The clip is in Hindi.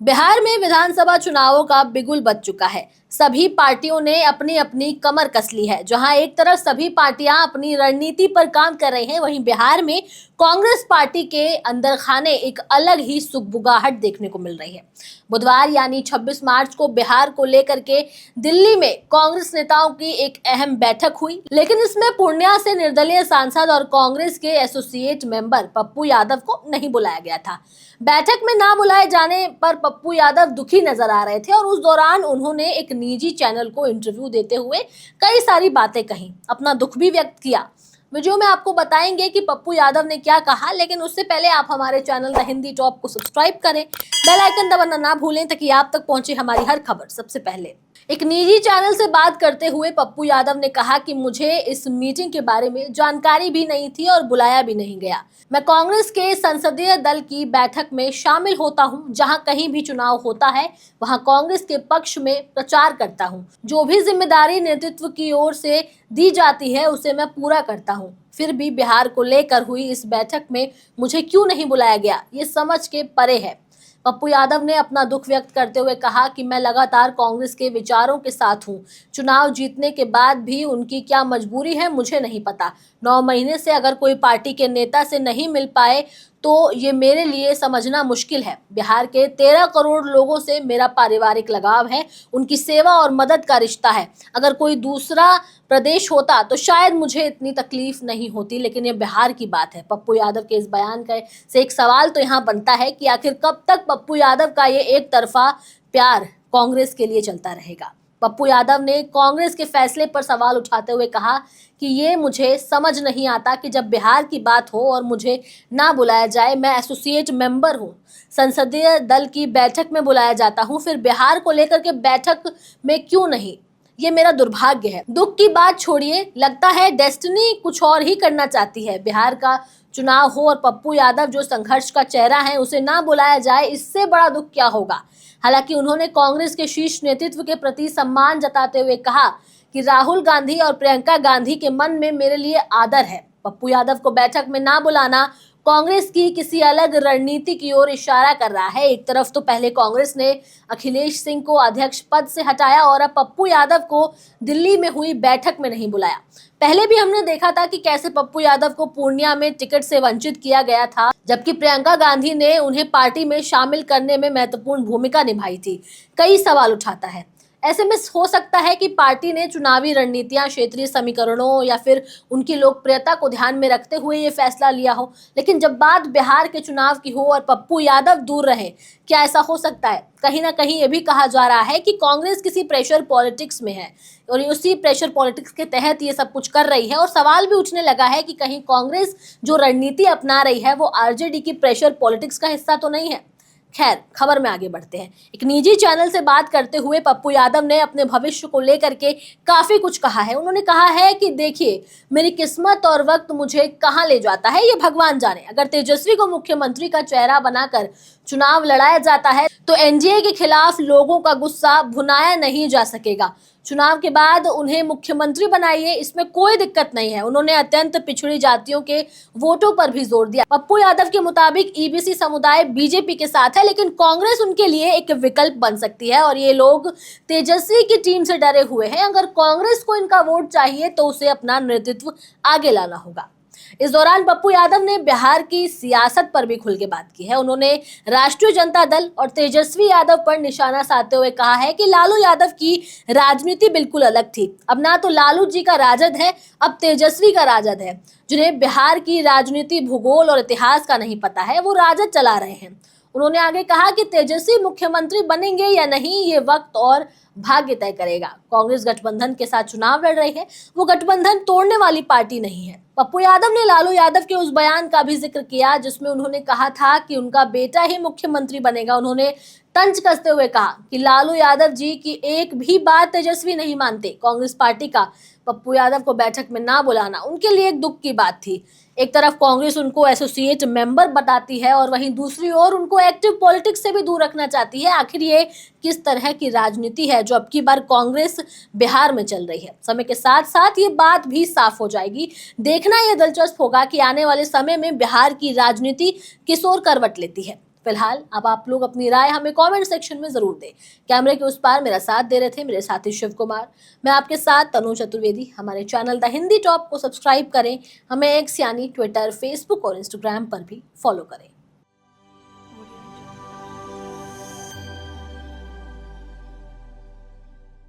बिहार में विधानसभा चुनावों का बिगुल बज चुका है। सभी पार्टियों ने अपनी अपनी कमर कस ली है। जहां एक तरफ सभी पार्टियां अपनी रणनीति पर काम कर रही हैं, वहीं बिहार में कांग्रेस पार्टी के अंदर खाने एक अलग ही सुगबुगाहट देखने को मिल रही है। बुधवार यानी 26 मार्च को बिहार को लेकर के दिल्ली में कांग्रेस नेताओं की एक अहम बैठक हुई, लेकिन इसमें पूर्णिया से निर्दलीय सांसद और कांग्रेस के एसोसिएट मेंबर पप्पू यादव को नहीं बुलाया गया था। बैठक में ना बुलाए जाने पर पप्पू यादव दुखी नजर आ रहे थे और उस दौरान उन्होंने एक निजी चैनल को इंटरव्यू देते हुए कई सारी बातें कही, अपना दुख भी व्यक्त किया। वीडियो में आपको बताएंगे कि पप्पू यादव ने क्या कहा, लेकिन उससे पहले आप हमारे चैनल द हिंदी टॉप को सब्सक्राइब करें, बेल आइकन दबाना ना भूलें ताकि आप तक पहुंचे हमारी हर खबर सबसे पहले। एक निजी चैनल से बात करते हुए पप्पू यादव ने कहा कि मुझे इस मीटिंग के बारे में जानकारी भी नहीं थी और बुलाया भी नहीं गया। मैं कांग्रेस के संसदीय दल की बैठक में शामिल होता हूं, जहां कहीं भी चुनाव होता है वहां कांग्रेस के पक्ष में प्रचार करता हूं। जो भी जिम्मेदारी नेतृत्व की ओर से दी जाती है उसे मैं पूरा करता हूं। फिर भी बिहार को लेकर हुई इस बैठक में मुझे क्यों नहीं बुलाया गया, ये समझ के परे है। पप्पू यादव ने अपना दुख व्यक्त करते हुए कहा कि मैं लगातार कांग्रेस के विचारों के साथ हूं। चुनाव जीतने के बाद भी उनकी क्या मजबूरी है मुझे नहीं पता। 9 महीने से अगर कोई पार्टी के नेता से नहीं मिल पाए तो ये मेरे लिए समझना मुश्किल है। बिहार के 13 करोड़ लोगों से मेरा पारिवारिक लगाव है, उनकी सेवा और मदद का रिश्ता है। अगर कोई दूसरा प्रदेश होता तो शायद मुझे इतनी तकलीफ नहीं होती, लेकिन ये बिहार की बात है। पप्पू यादव के इस बयान का से एक सवाल तो यहाँ बनता है कि आखिर कब तक पप्पू यादव का ये एक तरफा प्यार कांग्रेस के लिए चलता रहेगा। पप्पू यादव ने कांग्रेस के फैसले पर सवाल उठाते हुए कहा कि ये मुझे समझ नहीं आता कि जब बिहार की बात हो और मुझे ना बुलाया जाए। मैं एसोसिएट मेंबर हूँ, संसदीय दल की बैठक में बुलाया जाता हूँ, फिर बिहार को लेकर के बैठक में क्यों नहीं। ये मेरा दुर्भाग्य है। दुख की बात छोड़िए, लगता है डेस्टिनी कुछ और ही करना चाहती है। बिहार का चुनाव हो और पप्पू यादव जो संघर्ष का चेहरा है उसे ना बुलाया जाए, इससे बड़ा दुख क्या होगा। हालांकि उन्होंने कांग्रेस के शीर्ष नेतृत्व के प्रति सम्मान जताते हुए कहा कि राहुल गांधी और प्रियंका गांधी के मन में मेरे लिए आदर है। पप्पू यादव को बैठक में ना बुलाना कांग्रेस की किसी अलग रणनीति की ओर इशारा कर रहा है। एक तरफ तो पहले कांग्रेस ने अखिलेश सिंह को अध्यक्ष पद से हटाया और अब पप्पू यादव को दिल्ली में हुई बैठक में नहीं बुलाया। पहले भी हमने देखा था कि कैसे पप्पू यादव को पूर्णिया में टिकट से वंचित किया गया था, जबकि प्रियंका गांधी ने उन्हें पार्टी में शामिल करने में महत्वपूर्ण भूमिका निभाई थी। कई सवाल उठाता है। ऐसे में हो सकता है कि पार्टी ने चुनावी रणनीतियां, क्षेत्रीय समीकरणों या फिर उनकी लोकप्रियता को ध्यान में रखते हुए ये फैसला लिया हो। लेकिन जब बात बिहार के चुनाव की हो और पप्पू यादव दूर रहे, क्या ऐसा हो सकता है? कहीं ना कहीं ये भी कहा जा रहा है कि कांग्रेस किसी प्रेशर पॉलिटिक्स में है और उसी प्रेशर पॉलिटिक्स के तहत ये सब कुछ कर रही है। और सवाल भी उठने लगा है कि कहीं कांग्रेस जो रणनीति अपना रही है वो आरजेडी की प्रेशर पॉलिटिक्स का हिस्सा तो नहीं है। खैर, खबर में आगे बढ़ते हैं। एक निजी चैनल से बात करते हुए पप्पू यादव ने अपने भविष्य को लेकर के काफी कुछ कहा है। उन्होंने कहा है कि देखिए, मेरी किस्मत और वक्त मुझे कहां ले जाता है ये भगवान जाने। अगर तेजस्वी को मुख्यमंत्री का चेहरा बनाकर चुनाव लड़ाया जाता है तो एनडीए के खिलाफ लोगों का गुस्सा भुनाया नहीं जा सकेगा। चुनाव के बाद उन्हें मुख्यमंत्री बनाइए, इसमें कोई दिक्कत नहीं है। उन्होंने अत्यंत पिछड़ी जातियों के वोटों पर भी जोर दिया। पप्पू यादव के मुताबिक ईबीसी समुदाय बीजेपी के साथ है, लेकिन कांग्रेस उनके लिए एक विकल्प बन सकती है और ये लोग तेजस्वी की टीम से डरे हुए हैं। अगर कांग्रेस को इनका वोट चाहिए तो उसे अपना नेतृत्व आगे लाना होगा। इस दौरान पप्पू यादव ने बिहार की सियासत पर भी खुल के बात की है। उन्होंने राष्ट्रीय जनता दल और तेजस्वी यादव पर निशाना साधते हुए कहा है कि लालू यादव की राजनीति बिल्कुल अलग थी। अब ना तो लालू जी का राजद है, अब तेजस्वी का राजद है। जिन्हें बिहार की राजनीति, भूगोल और इतिहास का नहीं पता है, वो राजद चला रहे हैं। उन्होंने आगे कहा कि तेजस्वी मुख्यमंत्री बनेंगे या नहीं ये वक्त और भाग्य तय करेगा। कांग्रेस गठबंधन के साथ चुनाव लड़ रही है, वो गठबंधन तोड़ने वाली पार्टी नहीं है। पप्पू यादव ने लालू यादव के उस बयान का भी जिक्र किया जिसमें उन्होंने कहा था कि उनका बेटा ही मुख्यमंत्री बनेगा। उन्होंने तंज कसते हुए कहा कि लालू यादव जी की एक भी बात तेजस्वी नहीं मानते। कांग्रेस पार्टी का पप्पू यादव को बैठक में ना बुलाना उनके लिए एक दुख की बात थी। एक तरफ कांग्रेस उनको एसोसिएट मेंबर बताती है और वहीं दूसरी ओर उनको एक्टिव पॉलिटिक्स से भी दूर रखना चाहती है। आखिर ये किस तरह की राजनीति है जो अब की बार कांग्रेस बिहार में चल रही है? समय के साथ साथ ये बात भी साफ हो जाएगी। देखना यह दिलचस्प होगा कि आने वाले समय में बिहार की राजनीति किस ओर करवट लेती है। फिलहाल अब आप लोग अपनी राय हमें कमेंट सेक्शन में जरूर दें। कैमरे के उस पार मेरा साथ दे रहे थे मेरे साथी शिव कुमार, मैं आपके साथ तनु चतुर्वेदी। हमारे चैनल द हिंदी टॉप को सब्सक्राइब करें, हमें एक्स यानी ट्विटर, फेसबुक और इंस्टाग्राम पर भी फॉलो करें।